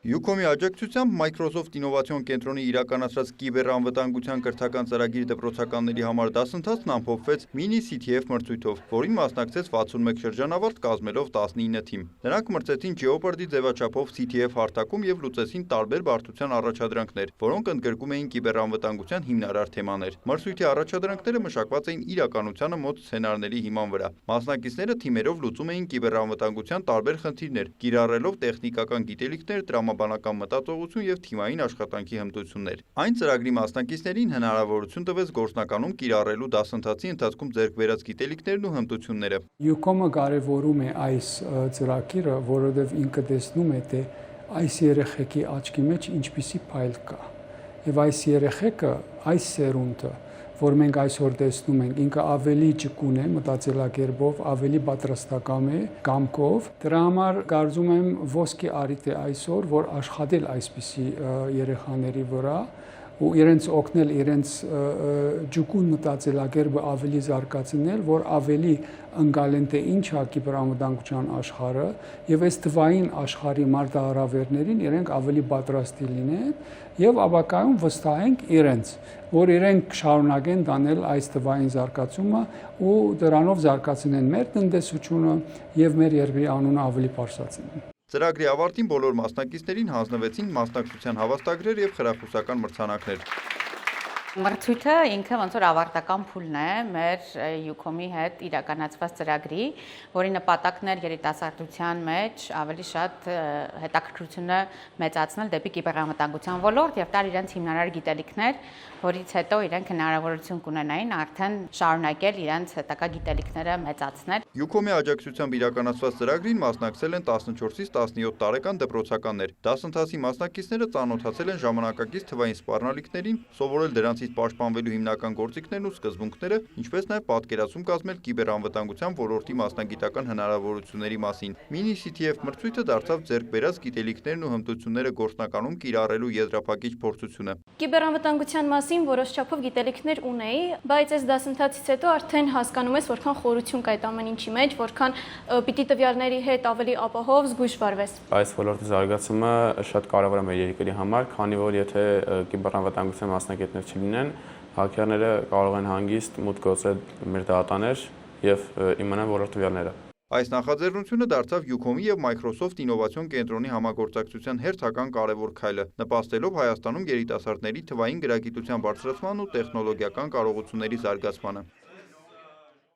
Ucom-ի աջակցությամբ Microsoft ինովացիոն կենտրոնի իրականացրած կիբերանվտանգության կրթական ծրագիր դպրոցականների համար դասընթացն ամփոփվեց մինի CTF մրցույթով, որին մասնակցեց 61 շրջանավարտ կազմելով 19 թիմ։ Նրանք մրցեցին Jeopardy ձևաչափով CTF հարթակում եւ լուծեցին տարբեր բարդության առաջադրանքներ, որոնք ընդգրկում էին կիբերանվտանգության հիմնարար թեմաներ։ Մրցույթի առաջադրանքները մշակված էին իրականությանը մոտ սցենարների հիման վրա։ Մասնակիցները թիմերով լուծում էին կիբերանվտանգության տարբեր խնդիրներ, կիրառելով տեխնիկական գիտելիքներ, տրամաբանական մտածողություն եւ թիմային աշխատանքի հմտություններ։ Այն ծրագրի մասնակիցներին հնարավորություն տվեց գործնականում կիրառելու դասընթացի ընթացքում ձեռք բերած գիտելիքներն ու հմտությունները։ Ucom-ը կարևորում է այս ծրագիրը, որովհետեւ ինքը տեսնում է, թե այս երեխեքի աչքի մեջ ինչպիսի փայլ կա։ Եվ այս երեխեքը, այս սերունդը, որ մենք այսօր տեսնում ենք, ինքը ավելի ճկուն է մտածելակերպով, ավելի պատրաստական է կամքով։ Դրա համար կարծում եմ ոսկի առիթ է այսօր, որ աշխատել այսպիսի երեխաների վրա ու իրենց օգնել իրենց ճկուն մտածելակերպը ավելի զարգացնել, որ ավելի ընկալեն թե ինչ է կիբերանվտանգության աշխարհը եւ այս թվային աշխարհի մարտահրավերներին իրենք ավելի պատրաստ լինեն եւ ապակայում վստահենք իրենց, որ իրենք շարունակեն տանել այս թվային զարգացումը ու դրանով զարգացնեն մեր տնտեսությունը եւ մեր երկրի անունը ավելի բարձրացնեն։ Ծրագրի ավարտին բոլոր մասնակիցներին հանձնվեցին մասնակցության հավաստագրեր եւ խրախուսական մրցանակներ։ Մրցույթը ինքը ոնց որ ավարտական փուլն է մեր Ucom-ի հետ իրականացված ծրագրի, որի նպատակն էր երիտասարդության մեջ ավելի շատ հետաքրքրությունը մեծացնել դեպի կիբերանվտանգության ոլորտ եւ տալ իրենց հիմնարար գիտելիքներ, որից հետո իրենք հնարավորություն կունենային արդեն շարունակել իրենց հետագա գիտելիքները մեծացնել։ Ucom-ի աջակցությամբ իրականացված ծրագրին մասնակցել են 14-ից 17 տարեկան դպրոցականներ։ Դասընթացի մասնակիցները ծանոթացել են ժամանակակից թվային սպառնալիքներին, սովորել դրանցից պաշտպանվելու հիմնական գործիքներն ու սկզբունքները, ինչպես նաև պատկերացում կազմել կիբերանվտանգության ոլորտի մասնագիտական հնարավորությունների մասին։ Մինի CTF մրցույթը դարձավ ձեռք բերած գիտելիքներն ու հմտությունները գործնականում կիրառելու եզրափակիչ փորձությունը։ Կիբերանվտանգության մասին որոշ չափով գիտելիքներ ունեի, բայց այս դասընթացից հետո արդեն հասկանում ես, որքան խորություն կա այդ ամեն ինչի մեջ, որքան պիտի տվյալների հետ ավելի ապահով զգույշ վարվես։ Այս ոլորտի զարգացումը շատ կարևոր է մեր երկրի համար, քանի որ եթե կիբերանվտանգության մասնագետներ չլինեն, հաքերները կարող են հանգիստ մուտք գործել մեր դատաներ եւ իմանալ բոլոր տվյալները։ Այս նախաձեռնությունը դարձավ Ucom-ի եւ Microsoft ինովացիոն կենտրոնի համագործակցության հերթական կարևոր քայլը, նպաստելով Հայաստանում երիտասարդների թվային գրագիտության բարձրացման ու տեխնոլոգիական կարողությունների զարգացմանը։